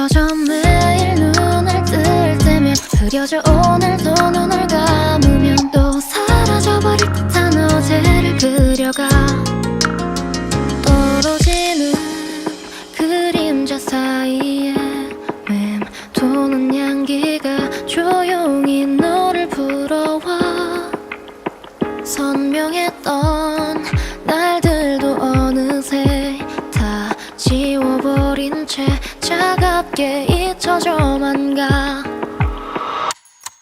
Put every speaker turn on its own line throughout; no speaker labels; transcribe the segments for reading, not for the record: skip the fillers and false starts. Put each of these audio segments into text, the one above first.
잊혀져 매일 눈을 뜰 때면 흐려져 오늘도 눈을 감으면 또 사라져버릴 듯한 어제를 그려가 떨어지는 그림자 사이에 맴도는 향기가 조용히 너를 불러와 선명했던 날들도 어느새 다 지워버린 채 차갑게 잊혀져만 가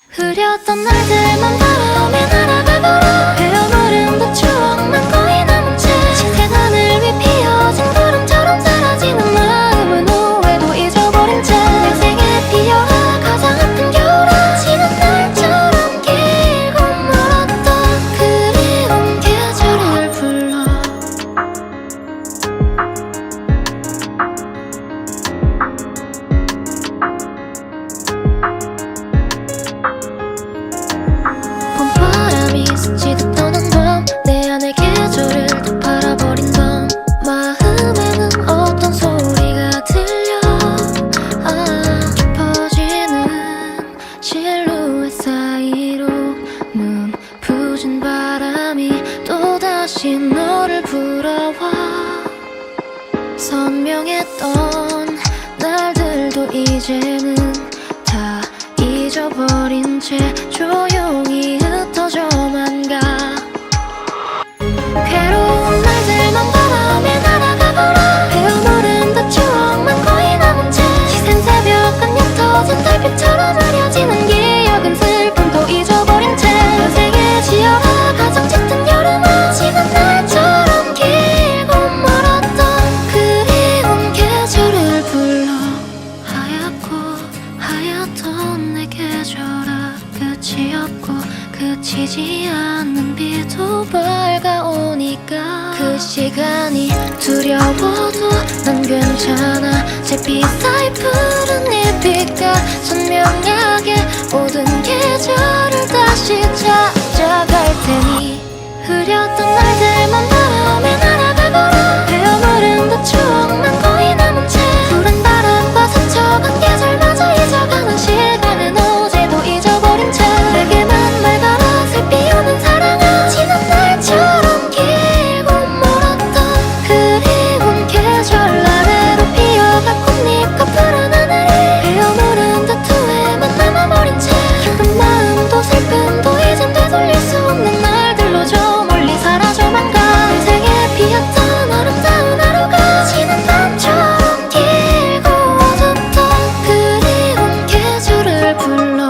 흐렸던 날들만 바람에 날아가버려 헤어버린 그 추억만 거의 남은 채 짙은 하늘 위 피어진 구름처럼 사라지는 마음은 후회도 잊어버린 채 내 생에 피어라 가장 아픈 겨울아 지는 날처럼 길고 멀었던 그리운 계절을 불러 봄바람이 스치듯 떠난 밤 내 안의 계절을 다 팔아버린 밤 마음에는 어떤 소리가 들려 깊어지는 실루엣 사이로 눈부신 바람이 또다시 너를 불어와 선명했던 날들도 이제는 다 잊어버린 채 조용히 흩어져만 가 괴로운 날들만 바람에 날아가버려 헤어버린 그 추억만 거의 남은 채 짙은 새벽은 옅어진 달빛처럼 흐려지는 기억은 슬픔도 잊어버린 채 인생에 지어라 가장 짙은 여름아 지는 날처럼 길고 멀었던 그리운 계절을 불러 하얗고 하얗던 내 계절아 끝이 없고 그치지 않는 비도 밝아오니까 그 시간이 두려워도 난 괜찮아 잿빛 사이 푸른 잎빛과 선명하게 모든 계절을 다시 찾아갈 테니 흐렸던 날들만 바람에 날아가버려 헤어버린 그 추억만 거의 남은 채 푸른 바람과 스쳐간 계절마저 잊어가는 시간은 어제도 잊어버린 채 내게만 맑아라 슬피 오는 사랑아 지난 날처럼 길고 멀었던 그리운 계절 아래로 피어갈 꽃잎과 푸른 하늘이 헤어모른 듯 후회만 남아버린 채 기쁜 마음도 슬픔도 이젠 되돌릴 수 없는 날들로 저 멀리 사라져만 가 인생에 피었던 아름다운 하루가 지난 밤처럼 길고 어둡던 그리운 계절을 불러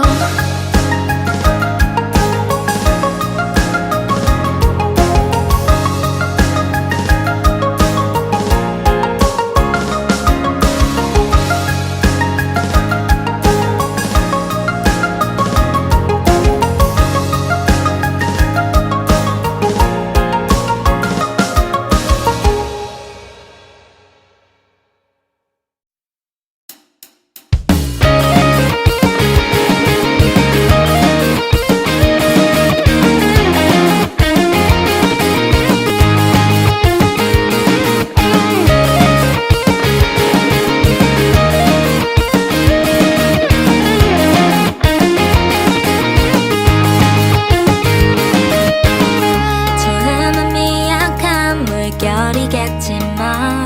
처음은 미약한 물결이겠지만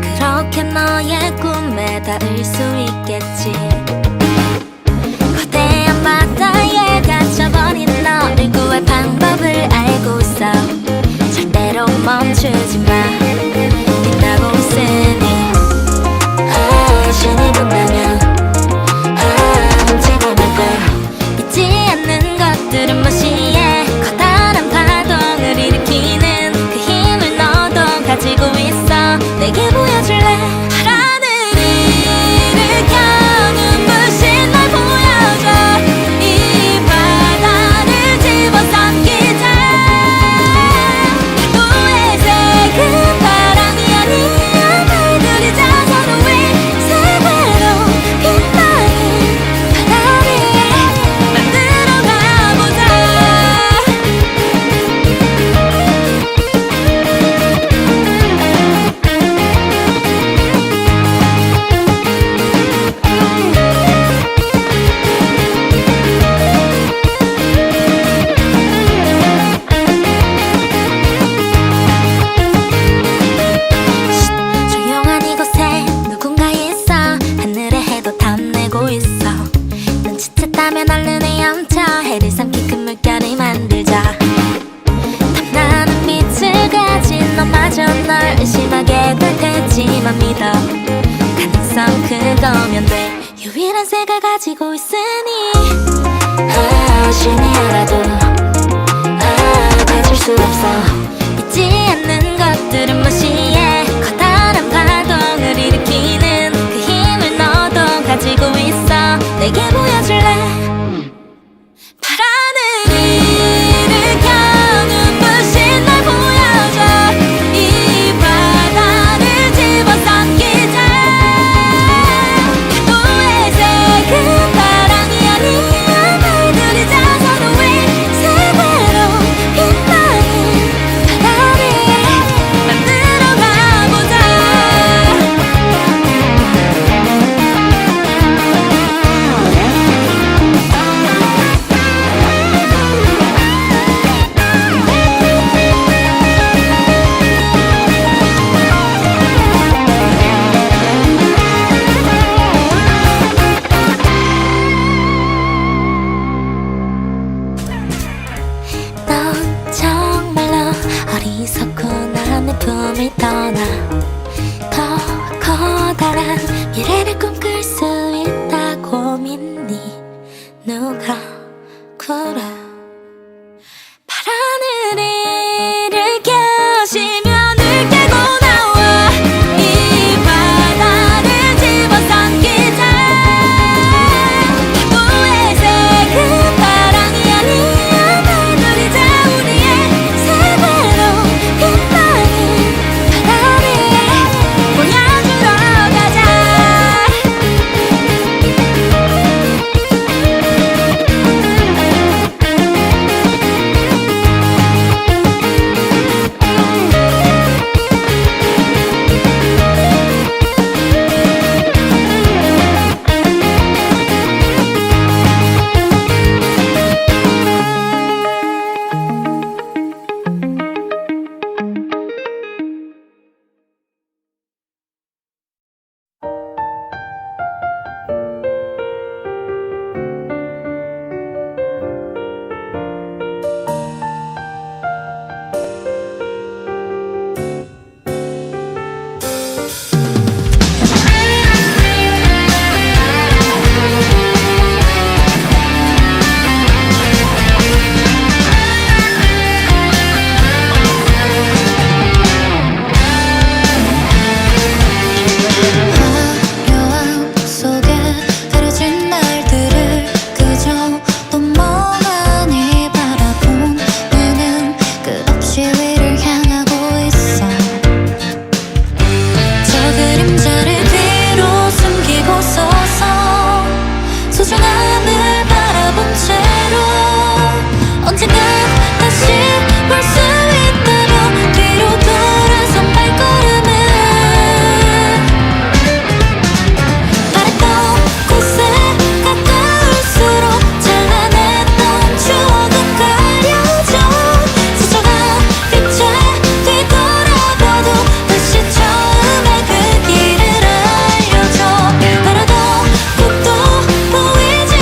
그렇게 너의 꿈에 닿을 수 있겠지 거대한 바다에 갇혀버린 너를 구할 방법을 알고 있어 절대로 멈추지 마 빛나고 있으니 신이 본다면 훔치고 말걸 믿지 않는 것들은 무시해 커다란 파동을 일으키는 그 힘을 너도 가지고 있어 내게 보여줄래 하늘을 일으켜 눈부신 날 보여줘 이 바다를 집어삼키자 파도에 새근 나만 믿어. 가능성 그거면 돼. 유일한 색을 가지고 있으니 신이 알아도 가질 수 없어. 믿지 않는 것들은 무시해. 커다란 파동을 일으키는 그 힘을 너도 가지고 있어. 내게 보여줄래? 파란을 일으켜 눈부신 날 보여줘. 이 바다를 집어삼키자. 후회색은 바람이 아니야. 너희들이 자선우의 세계로 빛나는 바다를 만들어 가보자. 넌 정말로 어리석구나. 내 품을 떠나 더 커다란 미래를 꿈꿀 수 있다고 믿니? 누가 그래? 파란 하늘을 켜시며 늘 깨고 나와. 이 바다를 집어삼키자. 후회색은 바람이 아니야. 너희들이자 우리의 세계로 빛나는 바다를 보여주러 가자.
화려함 속에 흐려진 날들을 그저 또 멍하니 바라본 눈은 끝없이 위를 향하고 있어. 저 그림자를 뒤로 숨기고 서서 소중함을 바라본 채로 언젠간 다시 볼 수 있다며 뒤로 돌아선 발걸음을 바랬던 곳에 가까울수록 찬란했던 추억은 가려져. 스쳐간 빛에 뒤돌아봐도 다시 처음의 그 길을 알려줘. 바라던 곳도 보이지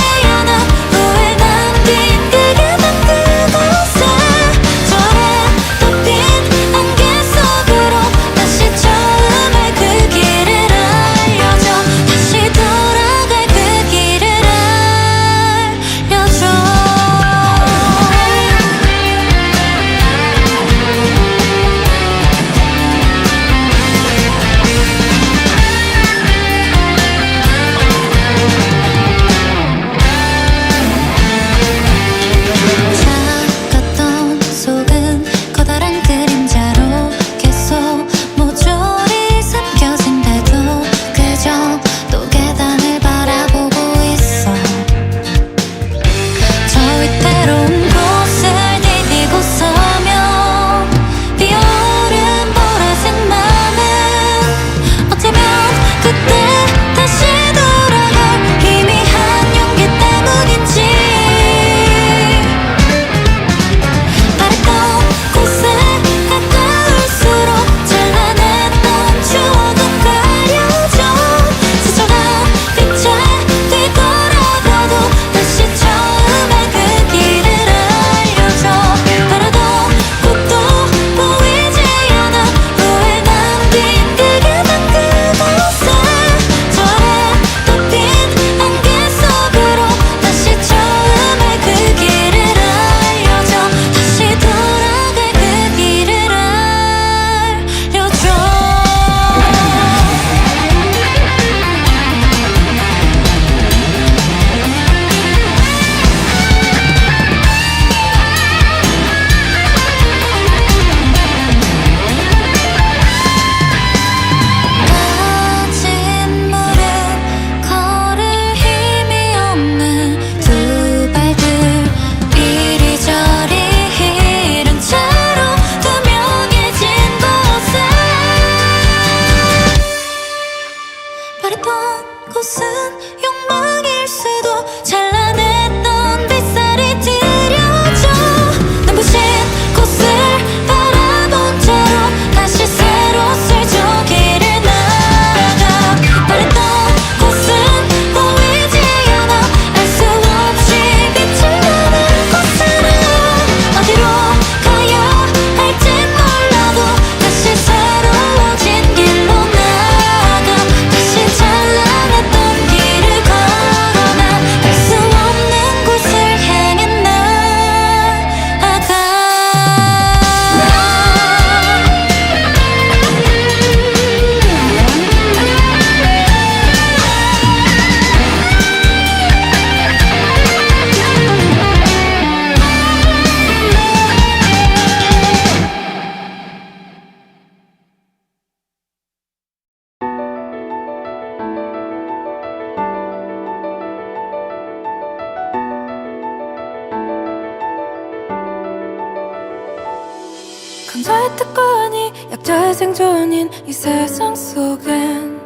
약자의 생존인 이 세상 속엔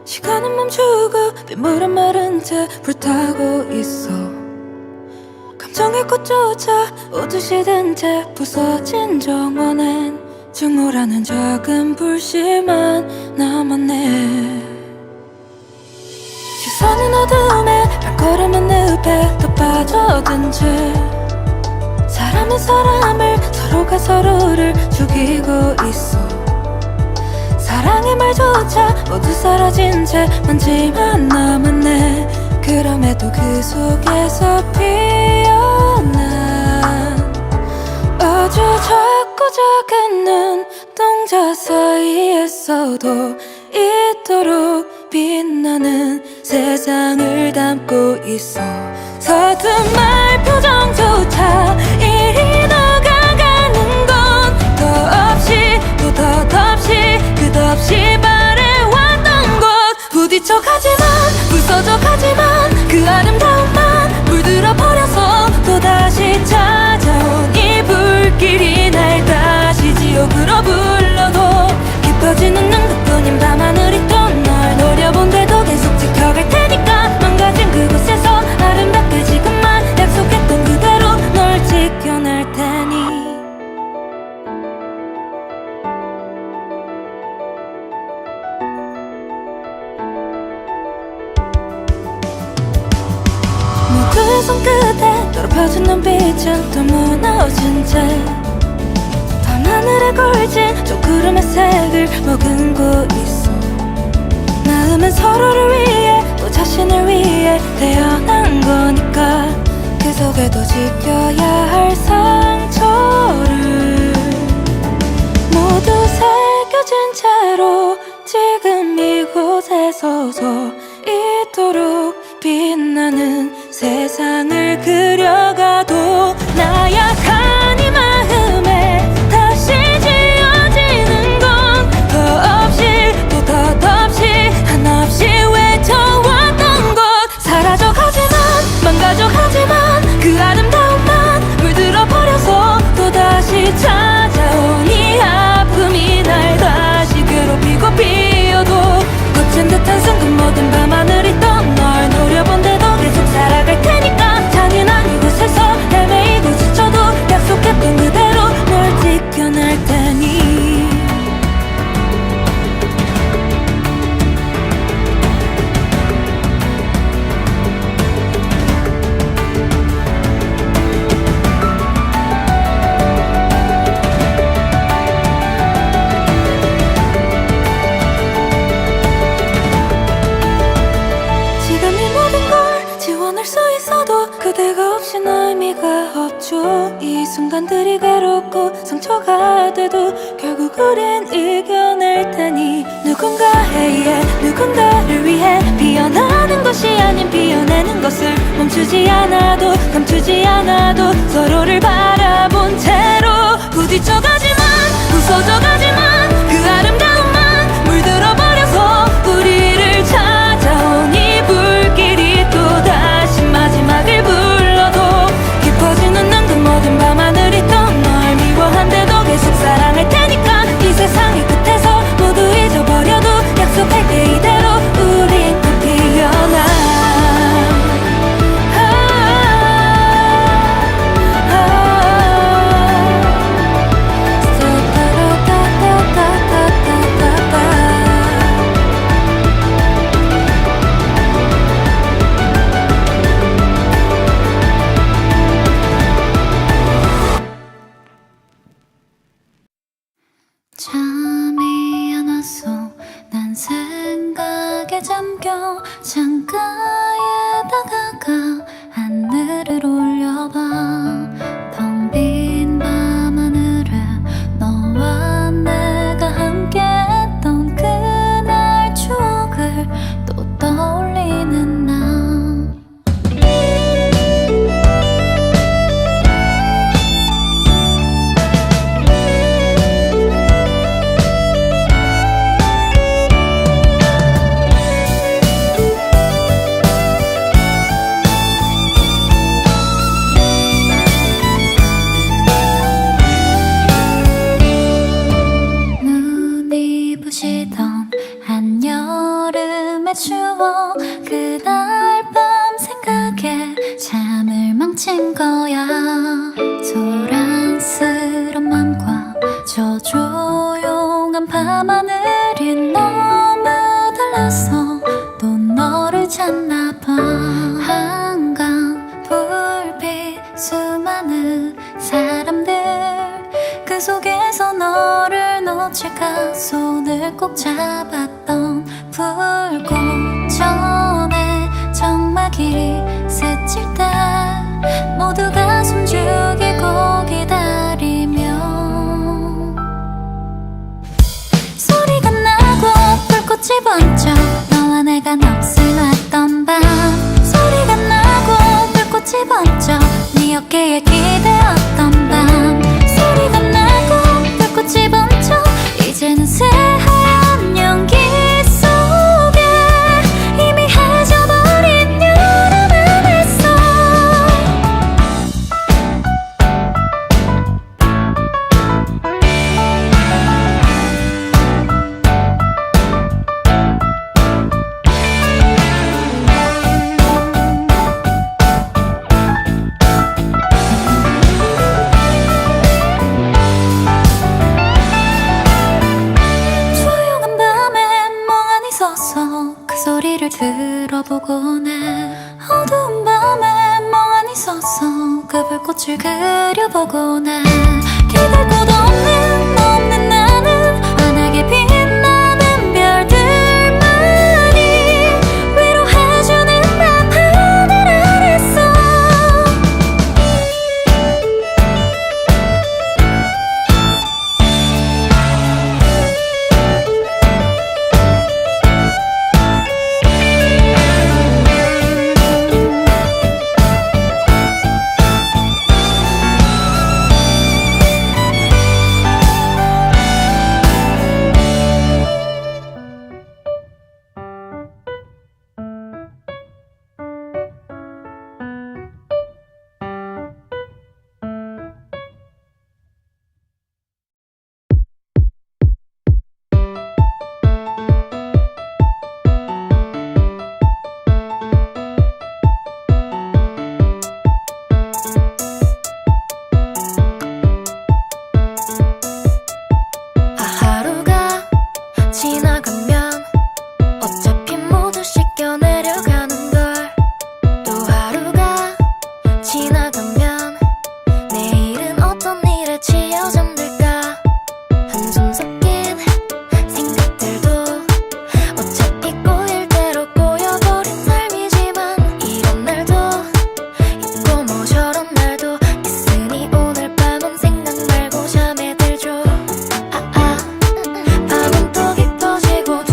시간은 멈추고 빗물은 마른 채 불타고 있어. 감정의 꽃조차 오듯이 든 채 부서진 정원엔 증오라는 작은 불씨만 남았네. 시선은 어둠에 발걸음은 늪에 또 빠져든 채 사람은 사람을 서로가 서로를 죽이고 있어. 사랑의 말조차 모두 사라진 채 먼지만 남았네. 그럼에도 그 속에서 피어난 아주 작고 작은 눈동자 사이에서도 이토록 빛나는 세상을 담고 있어. 서툰말 표정조차 이리 다가가는 건 더없이 또 덧없이 끝없이 바래왔던 것. 부딪혀가지만 부서져가지만 그 아름다움만 물들어 버려서 또다시 찾아온 이 불길이 날 다시 지옥으로 불러도 깊어지는 능력뿐인 밤하늘이 또 널 노려본데도 계속 지켜갈 테니까 망가진 그곳에서 아름답게 지금만 약속했던 그대로 널 지켜낼 테니. 모두의 손끝에 더럽혀진 눈빛은 또 무너진 채 밤하늘에 걸친 저 구름의 색을 머금고 있어. 마음은 서로를 위해 또 자신을 위해 태어난 거니까 그 속에도 지켜야 할 상처를 모두 새겨진 채로 지금 이곳에 서서 이토록 빛나는 세상을 그려가도 나약한 이 마음에 다시 지어지는 건 더없이 또 덧없이 한없이 외쳐왔던 것. 사라져가지만 망가져가지만 그 아름다움만 물들어 버려서 또다시 찾아온 이 아픔이 날 다시 괴롭히고 피어도 거친 듯한 순간 모든 밤하늘이 또 널 노려본데도 계속 살아갈 테니까 잔인한 이곳에서 헤매이고 지쳐도 약속했던 그대로 널 지켜낼 테니. 지금 이 모든 걸 지원할 수 있어도 그대가 없인 의미가 없죠. 이 순간들이 괴롭고 상처가 돼도 결국 우린 이겨낼 테니 누군가에 누군가를 위해 피어나는 것이 아닌 피어내는 것을 멈추지 않아도 감추지 않아도 서로를 바라본 채로 부딪혀가지만 부서져가지만 그 아름다움만 물들어 버려서 우리를 찾아온 이 불길이 또다시 마지막을 불러도 깊어지는 그 모든 밤하늘이 또 널 미워한데도 계속 사랑할 테니까 이 세상의 끝에서 모두 잊어버려도 약속할게 이대로 우린 또 피어나.
잠이 안 와서 난 생각에 잠겨 창가에 다가가 하늘을 올려봐. 텅 빈 밤하늘에 너와 내가 함께했던 그날 추억을 또 떠올리는 나.
마음의 추억 그날 밤 생각에 잠을 망친 거야. 소란스런 맘과 저 조용한 밤하늘이 너무 달라서 또 너를 찾나 봐. 한강 불빛 수많은 사람들 그 속에서 너를 놓칠까 손을 꼭 잡았던 불꽃 전에 정막이 스칠 때 모두가 숨죽이고 기다리며 소리가 나고 불꽃이 번쩍 너와 내가 넋을 놨던 밤. 소리가 나고 불꽃이 번쩍 네 어깨에 기대었던 밤. 소리가 나고 불꽃이 번쩍 이제는 새하얀 연기 속에 이미 해져버린 여름을 했어. 조용한 밤에 멍하니 서서 그 소리를 들어보곤 해. 어두운 밤에 멍하니 서서 그 불꽃을 그려보곤 해. 기댈 곳 없는 너 없는 나는 환하게 빛나는 별들만이 위로해주는 밤하늘 아래서 하루가 지나가면 어차피 모두 씻겨 내려가는 걸. 또 하루가 지나가면 내일은 어떤 일에 치여 잠들까. 한숨 섞인 생각들도 어차피 꼬일 대로 꼬여버린 삶이지만 이런 날도 있고 뭐 저런 날도 있으니 오늘 밤은 생각 말고 잠에 들죠. 밤은 또 깊어지고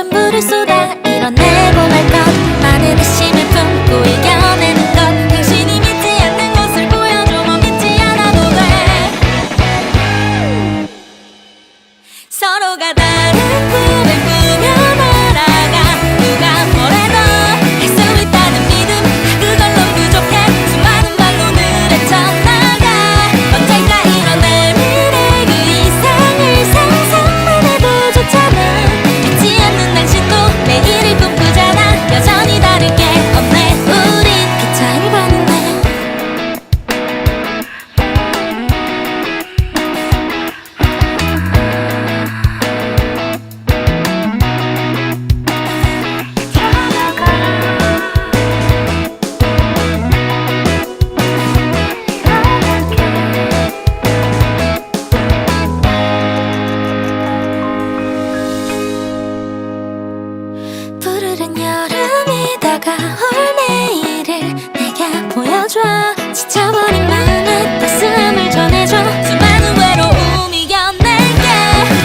전부를 쏟아 이뤄내고 말 것 많은 의심을 품고 이겨내는 것 당신이 믿지 않는 것을 보여줘 뭐 믿지 않아도 돼 서로가 다른 꿈을 꾸며 날아가 누가 뭐래도 할 수 있다는 믿음 그걸로 부족해 수많은 발로는 헤쳐나가 언젠가 이뤄낼 미래 그 이상을 상상만 해도 좋잖아 믿지 않는 당신도 내일을 꿈꾸잖아 여전히 다를 게 없네 우린 기차를 봤는데 푸르른 여름이 다가올 내일을 내게 보여줘 지쳐버린 마음에 따스함을 전해줘 수많은 외로움 이겨낼게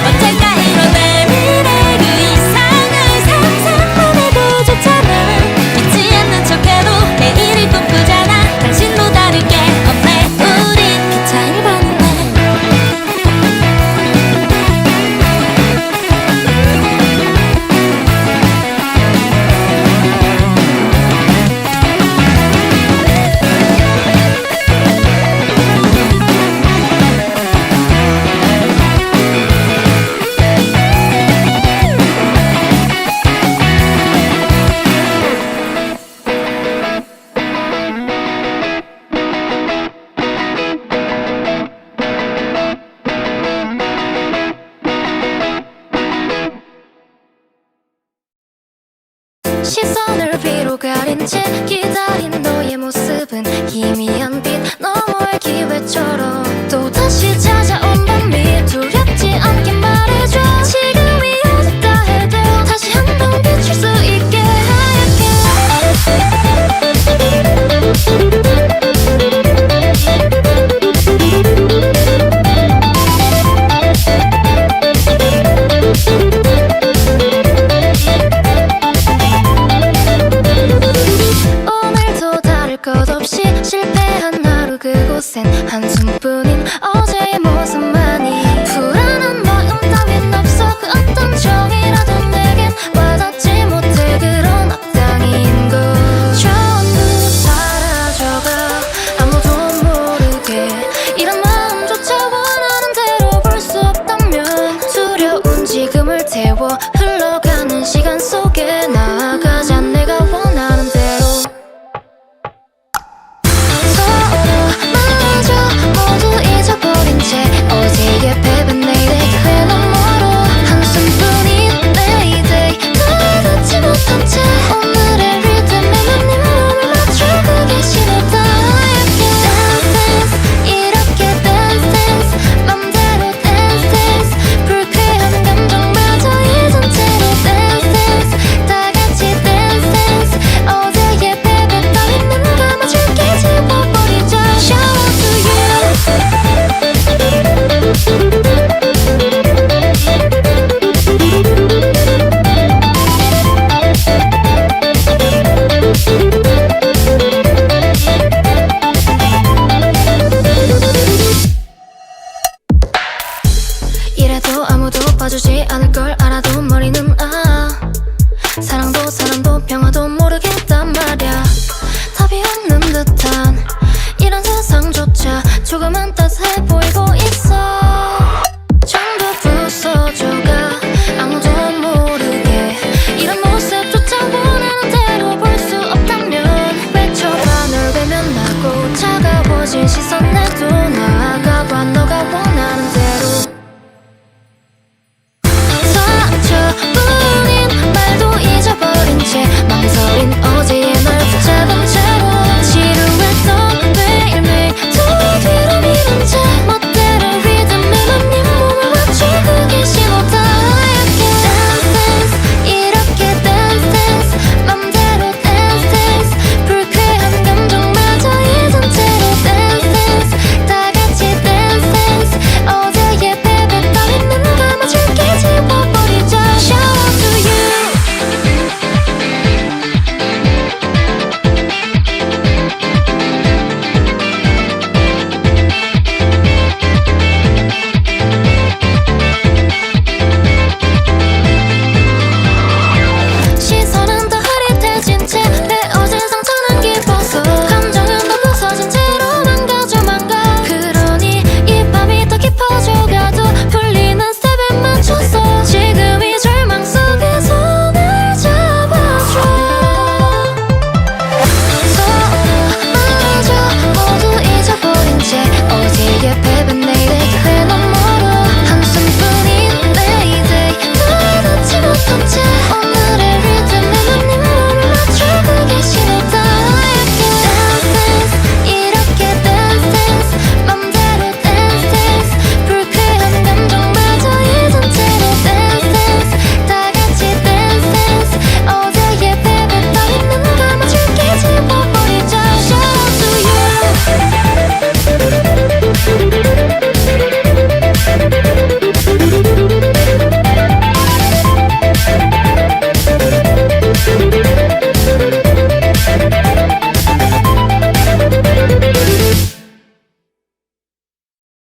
언젠가 이뤄낼 미래 그 이상을 상상만 해도 좋잖아 믿지 않는 척해도 내일을 꿈꾸잖아 당신도 다를 게 없네 우린 기차를 봤는데
시선을 뒤로 가린 채 기다린 너의 모습은 희미한 빛 너머의 기회처럼 또다시 찾아온 밤이 두렵지 않게 말해줘 지금이 어둡다 해도 다시 한 번 비출 수 있게 오늘도 다를 것 없이 실패한 하루 그곳엔 한숨뿐인 어제의 모습만이 불안한 마음 따윈 없어 그 어떤 정이라도 내겐 와닿지 못해 그런 악당인 것 전부 사라져가 아무도 모르게 이런 마음조차 원하는 대로 볼 수 없다면 두려운 지금을 태워 흘러가는 시간 속에 나아가자 내가 원하는 대로 서로마저 모두 잊어버린 채 어제의 패배는 내일의 기회 너머로 한숨뿐인 Mayday 날 닿지 못한 채 오늘의 리듬에 내 마음을 맞춰 그게 신호다 Dance dance 이렇게 dance dance 맘대로 dance dance 불쾌한 감정마저 잊은 채로 dance dance 다 같이 dance dance 어제의 패배 따윈 눈 감아줄게 지워버리자 Shout out to you 이래도 아무도 봐주지 않을 걸 알아도